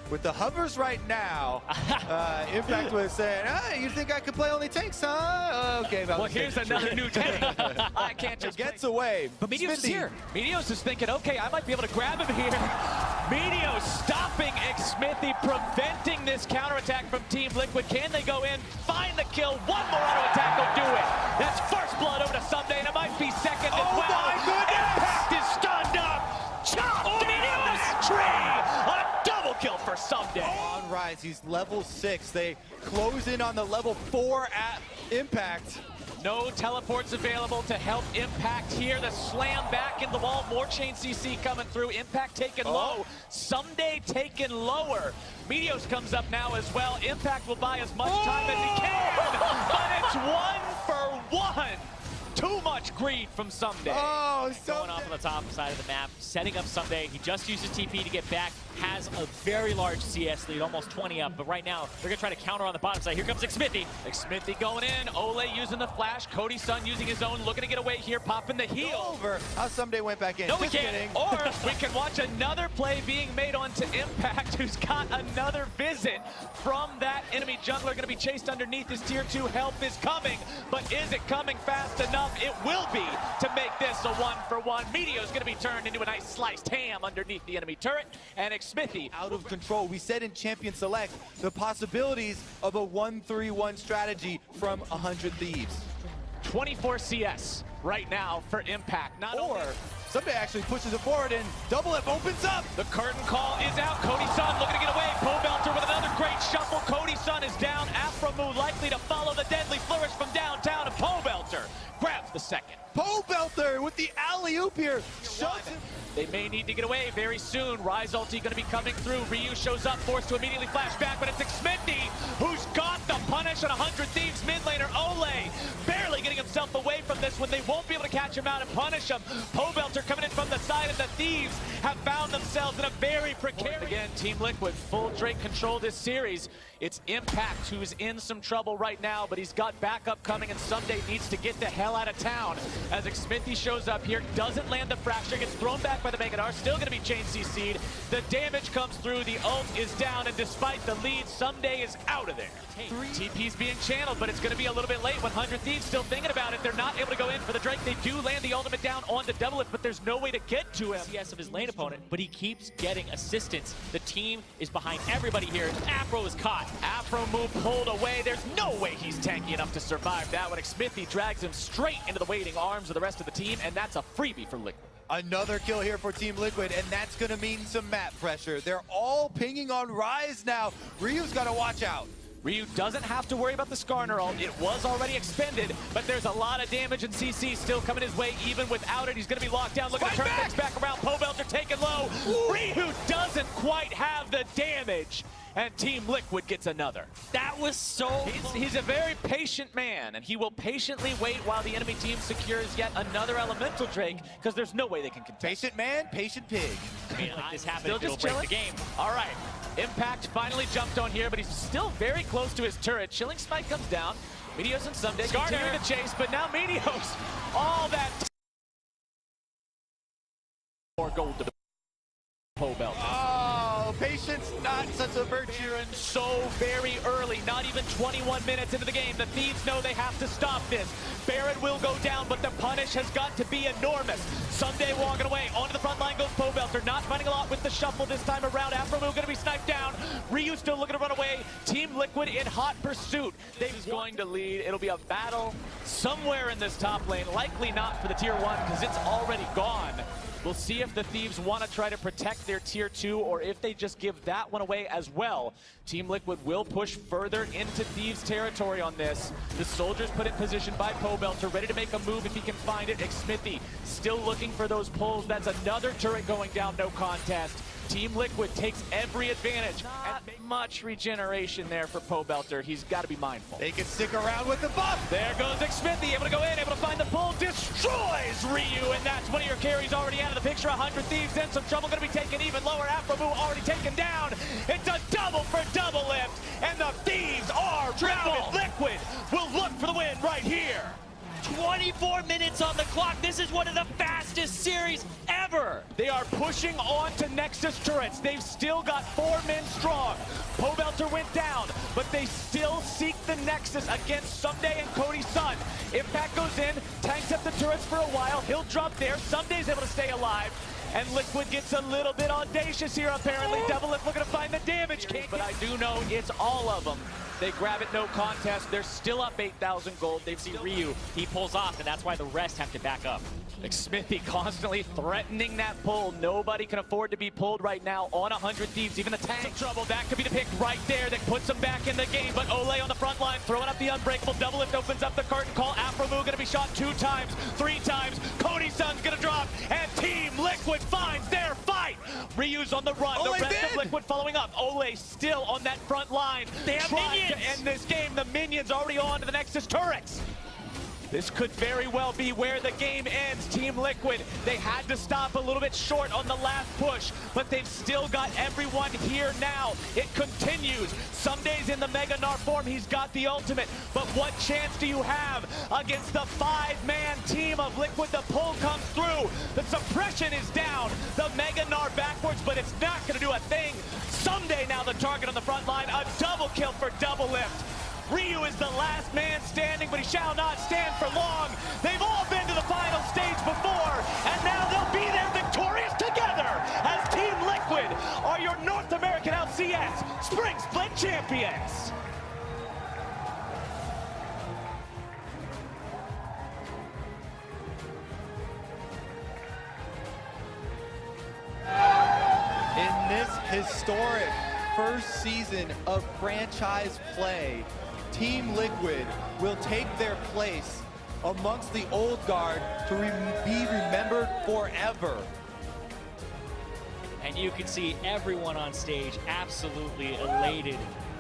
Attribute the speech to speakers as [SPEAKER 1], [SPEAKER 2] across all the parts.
[SPEAKER 1] With the hovers right now, Impact was saying, you think I could play only tanks, huh? Okay,
[SPEAKER 2] well, here's another new tank. I can't just
[SPEAKER 1] gets away.
[SPEAKER 2] But Meteos is here. Meteos is thinking, okay, I might be able to grab him here. Meteos stopping Xmithy, preventing this counterattack from Team Liquid. Can they go in, find the kill? One more auto attack will do it. That's first blood over to Someday, and it might be second as well.
[SPEAKER 1] Oh my goodness!
[SPEAKER 2] Impact is stunned up. Chopped down this tree. A double kill for Someday.
[SPEAKER 1] On Rise, he's level 6. They close in on the level 4 at Impact.
[SPEAKER 2] No teleports available to help Impact here. The slam back in the wall. More chain CC coming through. Impact taken low. Someday taken lower. Meteos comes up now as well. Impact will buy as much time as he can. But it's 1 for 1. Too much greed from Someday.
[SPEAKER 1] Oh,
[SPEAKER 3] Going off on the top side of the map, setting up Someday. He just used his TP to get back. Has a very large CS lead, almost 20 up. But right now, they're going to try to counter on the bottom side. Here comes Xmithy.
[SPEAKER 2] Xmithy going in. Ole using the flash. Cody Sun using his own. Looking to get away here. Popping the heel.
[SPEAKER 1] Over. How Someday went back in.
[SPEAKER 2] No, we
[SPEAKER 1] Just
[SPEAKER 2] can't.
[SPEAKER 1] kidding.
[SPEAKER 2] Or we can watch another play being made onto Impact, who's got another visit from that enemy jungler. Going to be chased underneath. His tier 2 help is coming. But is it coming fast enough? It will be to make this a 1-for-1. Meteos going to be turned into a nice sliced ham underneath the enemy turret. And Xmithy
[SPEAKER 1] Out of control. We said in Champion Select the possibilities of a 1-3-1 strategy from 100 Thieves.
[SPEAKER 2] 24 CS right now for Impact. Not
[SPEAKER 1] Or
[SPEAKER 2] only
[SPEAKER 1] Someday actually pushes it forward and doublelift opens up.
[SPEAKER 2] the curtain call is out. Cody Sun looking to get away. Pobelter with another great shuffle. Cody Sun is down. Afromoo likely to follow the deadly flourish from downtown. And Pobelter grabs the second.
[SPEAKER 1] Pobelter with the alley-oop here. Shoves him.
[SPEAKER 2] They may need to get away very soon. Rise ulti going to be coming through. Ryu shows up, forced to immediately flash back, but it's Xmithy who's got the punish on 100 Thieves mid laner. Ole barely getting himself away from this when they won't be able to catch him out and punish him. Pobelter coming in from the side, and the Thieves have found themselves in a very precarious... Again, Team Liquid, full Drake control this series. It's Impact who's in some trouble right now, but he's got backup coming, and Someday needs to get the hell out of town. As Xmithy shows up here, doesn't land the fracture, gets thrown back by the Megadar, still going to be chain CC'd. The damage comes through, the ult is down, and despite the lead, Someday is out of there. TP's being channeled, but it's going to be a little bit late. 100 Thieves still thinking about it. They're not able to go in for the Drake. They do land the ultimate down on the doublelift, but there's no way to get to him.
[SPEAKER 3] CS of his lane opponent, but he keeps getting assistance. The team is behind everybody here. Afro is caught.
[SPEAKER 2] Afromoo pulled away. There's no way he's tanky enough to survive that one. Xmithy drags him straight into the waiting arms of the rest of the team, and that's a freebie for Liquid.
[SPEAKER 1] Another kill here for Team Liquid, and that's going to mean some map pressure. They're all pinging on Rise now. Ryu's got to watch out.
[SPEAKER 2] Ryu doesn't have to worry about the Skarner ult. It was already expended, but there's a lot of damage, and CC still coming his way even without it. He's going to be locked down. Look at the turn things back around. Pobelter taken low. Ooh. Ryu doesn't quite have the damage, and Team Liquid gets another.
[SPEAKER 3] That was so
[SPEAKER 2] He's a very patient man, and he will patiently wait while the enemy team secures yet another elemental Drake, because there's no way they can contest.
[SPEAKER 1] Patient man, patient pig.
[SPEAKER 3] I mean, like this happened,
[SPEAKER 2] Still
[SPEAKER 3] it'll
[SPEAKER 2] just
[SPEAKER 3] break
[SPEAKER 2] chilling?
[SPEAKER 3] the game.
[SPEAKER 2] All right. Impact finally jumped on here, but he's still very close to his turret. Chilling Spike comes down. Meteos and Someday continuing to chase, but now Meteos, all that more gold to the Pobelter.
[SPEAKER 1] Oh, patience, not such a virtue.
[SPEAKER 2] And so very early, not even 21 minutes into the game. The Thieves know they have to stop this. Baron will go down, but the punish has got to be enormous. Someday walking away. Onto the front line goes Pobelter. Not finding a lot with the shuffle this time around. Afromoo going to be sniped down. Ryu still looking to run away. Team Liquid in hot pursuit. They're going to lead. It'll be a battle somewhere in this top lane. Likely not for the tier 1 because it's already gone. We'll see if the Thieves want to try to protect their tier 2 or if they just give that one away as well. Team Liquid will push further into Thieves territory on this. The soldiers put in position by Pobelter, ready to make a move if he can find it. Xmithy still looking for those pulls. That's another turret going down, no contest. Team Liquid takes every advantage. Not much regeneration there for Pobelter. He's got to be mindful.
[SPEAKER 1] They can stick around with the buff.
[SPEAKER 2] There goes Xmithy, able to go in, able to find the pull, destroys Ryu, and that's one of your carries already out of the picture. 100 Thieves in some trouble, going to be taken even lower. Afromoo already taken down. It's a double for doublelift, and the Thieves are routed. Liquid will look for the win right here.
[SPEAKER 3] 24 minutes on the clock. This is one of the fastest series ever.
[SPEAKER 2] However, they are pushing on to Nexus turrets. They've still got 4 men strong. Pobelter went down, but they still seek the Nexus against Someday and Cody's son. Impact goes in, tanks up the turrets for a while. He'll drop there. Someday's able to stay alive. And Liquid gets a little bit audacious here, apparently. doublelift looking to find the damage. But I do know it's all of them. They grab it, no contest. They're still up 8,000 gold. They've seen
[SPEAKER 3] Ryu, he pulls off, and that's why the rest have to back up.
[SPEAKER 2] Smithy constantly threatening that pull. Nobody can afford to be pulled right now on 100 Thieves. Even the tank. Some trouble. That could be the pick right there that puts them back in the game. But Ole on the front line, throwing up the unbreakable. doublelift opens up the curtain call. Afro Moo gonna be shot 2 times, 3 times. Cody's son's gonna drop, and Team Liquid finds their fight. Ryu's on the run. The rest of Liquid following up. Ole still on that front line.
[SPEAKER 3] They have
[SPEAKER 2] trying to end this game. The minions already on to the Nexus turrets. This could very well be where the game ends. Team Liquid, they had to stop a little bit short on the last push, but they've still got everyone here now. It continues. Someday's in the Mega Gnar form. He's got the ultimate, but what chance do you have against the 5-man team of Liquid? The pull comes through. The suppression is down. The Mega Gnar backwards, but it's not going to do a thing. Someday now the target on the front line. A double kill for doublelift. Ryu is the last man standing, but he shall not stand for long. They've all been to the final stage before, and now they'll be there victorious together as Team Liquid are your North American LCS Spring Split champions.
[SPEAKER 1] In this historic first season of franchise play, Team Liquid will take their place amongst the old guard to be remembered forever.
[SPEAKER 3] And you can see everyone on stage absolutely elated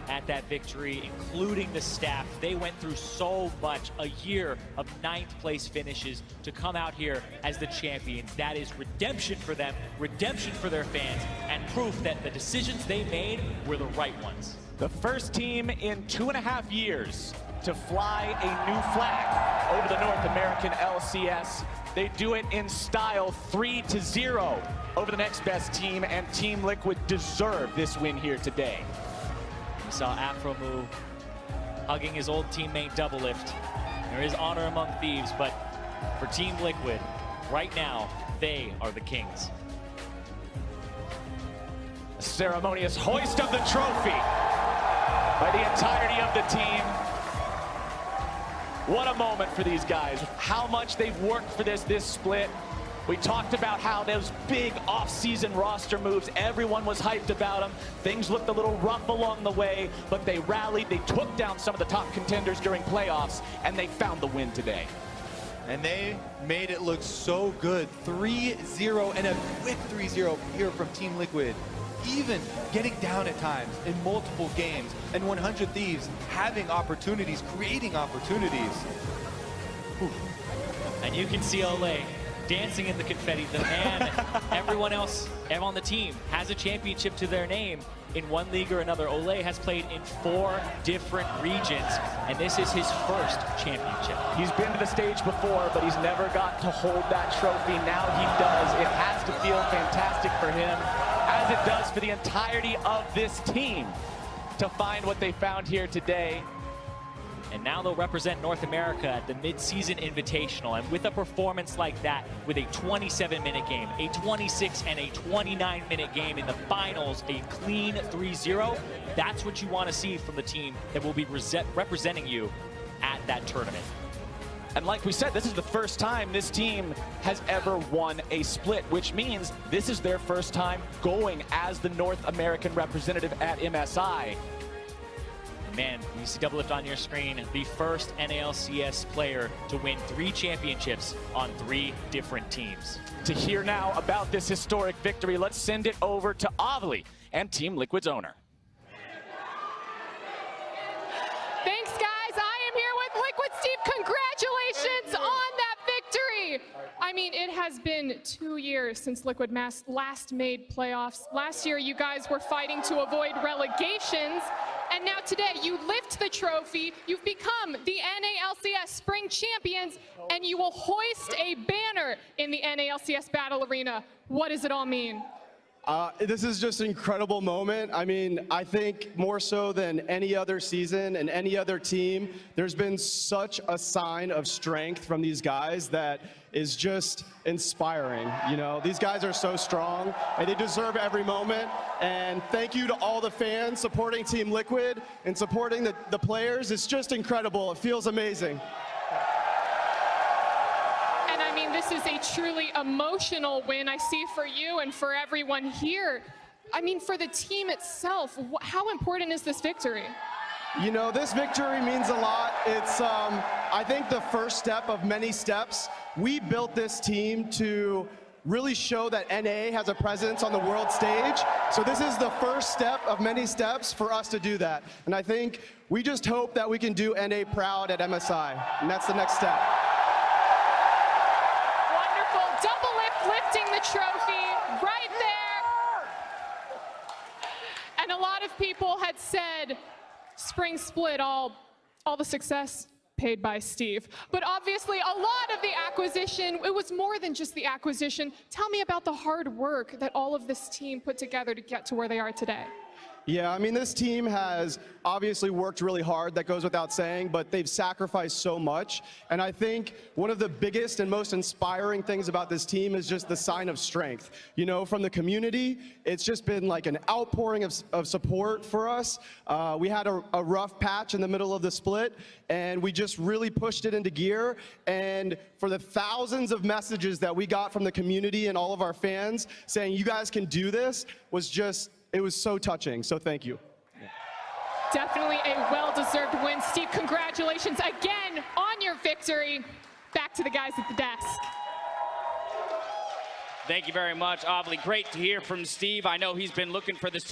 [SPEAKER 3] at that victory, including the staff. They went through so much, a year of 9th place finishes to come out here as the champions. That is redemption for them, redemption for their fans, and proof that the decisions they made were the right ones.
[SPEAKER 2] The first team in 2.5 years to fly a new flag over the North American LCS. They do it in style, 3-0 over the next best team, and Team Liquid deserve this win here today.
[SPEAKER 3] We saw Afro Moo hugging his old teammate doublelift. There is honor among Thieves, but for Team Liquid, right now, they are the kings.
[SPEAKER 2] A ceremonious hoist of the trophy by the entirety of the team. What a moment for these guys. How much they've worked for this split. We talked about how those big off-season roster moves, everyone was hyped about them. Things looked a little rough along the way, but they rallied, they took down some of the top contenders during playoffs, and they found the win today.
[SPEAKER 1] And they made it look so good. 3-0 and a quick 3-0 here from Team Liquid. Even getting down at times in multiple games, and 100 Thieves having opportunities, creating opportunities. Whew.
[SPEAKER 3] And you can see Ole dancing in the confetti. The man everyone else on the team has a championship to their name in one league or another. Ole has played in 4 different regions, and this is his first championship.
[SPEAKER 2] He's been to the stage before, but he's never got to hold that trophy. Now he does. It has to feel fantastic for him, as it does for the entirety of this team, to find what they found here today.
[SPEAKER 3] And now they'll represent North America at the mid-season invitational. And with a performance like that, with a 27-minute game, a 26 and a 29-minute game in the finals, a clean 3-0, that's what you want to see from the team that will be representing you at that tournament.
[SPEAKER 2] And like we said, this is the first time this team has ever won a split, which means this is their first time going as the North American representative at MSI.
[SPEAKER 3] Man, you see doublelift on your screen, the first NALCS player to win 3 championships on 3 different teams.
[SPEAKER 2] To hear now about this historic victory, let's send it over to Avli and Team Liquid's owner.
[SPEAKER 4] Thanks, guys. I am here with Liquid Steve. Congratulations on that victory. I mean, it has been 2 years since Liquid last made playoffs. Last year, you guys were fighting to avoid relegations. And now today, you lift the trophy, you've become the NALCS Spring Champions, and you will hoist a banner in the NALCS Battle Arena. What does it all mean?
[SPEAKER 5] This is just an incredible moment. I mean, I think more so than any other season and any other team, there's been such a sign of strength from these guys that is just inspiring. You know, these guys are so strong and they deserve every moment. And thank you to all the fans supporting Team Liquid and supporting the players. It's just incredible. It feels amazing.
[SPEAKER 4] This is a truly emotional win, I see, for you and for everyone here. I mean, for the team itself, how important is this victory?
[SPEAKER 5] You know, this victory means a lot. It's, I think, the first step of many steps. We built this team to really show that NA has a presence on the world stage. So this is the first step of many steps for us to do that. And I think we just hope that we can do NA proud at MSI, and that's the next step.
[SPEAKER 4] Doublelift lifting the trophy right there. And a lot of people had said spring split, all the success paid by Steve. But obviously a lot of the acquisition, it was more than just the acquisition. Tell me about the hard work that all of this team put together to get to where they are today.
[SPEAKER 5] Yeah, I mean, this team has obviously worked really hard, that goes without saying, but they've sacrificed so much. And I think one of the biggest and most inspiring things about this team is just the sign of strength. You know, from the community, it's just been like an outpouring of support for us. We had a rough patch in the middle of the split, and we just really pushed it into gear. And for the thousands of messages that we got from the community and all of our fans saying, you guys can do this, was just, it was so touching, so thank you.
[SPEAKER 4] Definitely a well-deserved win. Steve, congratulations again on your victory. Back to the guys at the desk.
[SPEAKER 6] Thank you very much, Avli. Great to hear from Steve. I know he's been looking for this